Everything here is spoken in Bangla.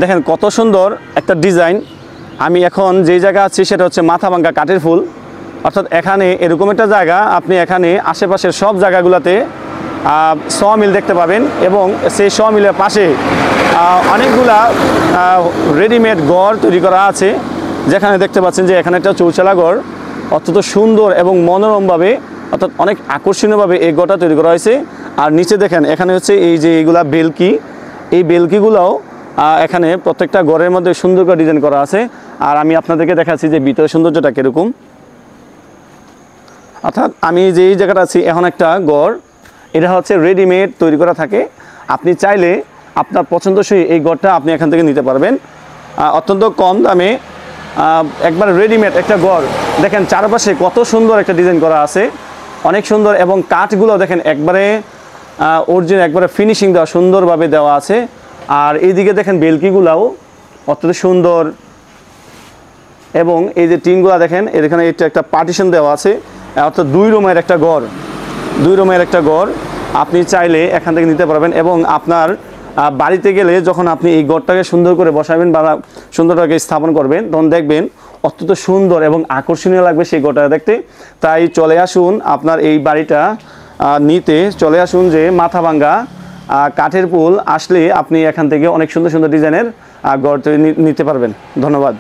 দেখেন কত সুন্দর একটা ডিজাইন। আমি এখন যেই জায়গা আছি সেটা হচ্ছে মাথাভাঙ্গা কাঠের ফুল, অর্থাৎ এখানে এরকম একটা জায়গা, আপনি এখানে আশেপাশের সব জায়গাগুলোতে স মিল দেখতে পাবেন এবং সেই স মিলের পাশে অনেকগুলা রেডিমেড ঘর তৈরি করা আছে, যেখানে দেখতে পাচ্ছেন যে এখানে একটা চৌচালা ঘর অত্যন্ত সুন্দর এবং মনোরমভাবে, অর্থাৎ অনেক আকর্ষণীয়ভাবে এই ঘরটা তৈরি করা হয়েছে। আর নিচে দেখেন এখানে হচ্ছে এই যে এইগুলা বেলকি, এই বেলকিগুলোও এখানে প্রত্যেকটা ঘরের মধ্যে সুন্দর করে ডিজাইন করা আছে। আর আমি আপনাদেরকে দেখাচ্ছি যে ভিতরের সৌন্দর্যটা কীরকম। অর্থাৎ আমি যেই জায়গাটা আছি এখন একটা ঘর, এটা হচ্ছে রেডিমেড তৈরি করা থাকে। আপনি চাইলে আপনার পছন্দসই এই ঘরটা আপনি এখান থেকে নিতে পারবেন অত্যন্ত কম দামে। একবার রেডিমেড একটা ঘর দেখেন, চারপাশে কত সুন্দর একটা ডিজাইন করা আছে, অনেক সুন্দর। এবং কাঠগুলো দেখেন একবারে অরিজিনাল, একবারে ফিনিশিং দেওয়া, সুন্দরভাবে দেওয়া আছে। আর এইদিকে দেখেন বেলকিগুলাও অত্যন্ত সুন্দর। এবং এই যে টিনগুলো দেখেন, এখানে এটা একটা পার্টিশন দেওয়া আছে, অর্থাৎ 2 রুমের একটা ঘর, 2 রুমের একটা ঘর আপনি চাইলে এখান থেকে নিতে পারবেন। এবং আপনার বাড়িতে গেলে যখন আপনি এই ঘরটাকে সুন্দর করে বসাবেন বা সুন্দরভাবে স্থাপন করবেন, তখন দেখবেন অত্যন্ত সুন্দর এবং আকর্ষণীয় লাগবে সেই ঘরটা দেখতে। তাই চলে আসুন আপনার এই বাড়িটা নিতে, চলে আসুন যে মাথাভাঙ্গা কাঠের পুল। আসলে আপনি এখান থেকে অনেক সুন্দর সুন্দর ডিজাইনের ঘর নিতে পারবেন। ধন্যবাদ।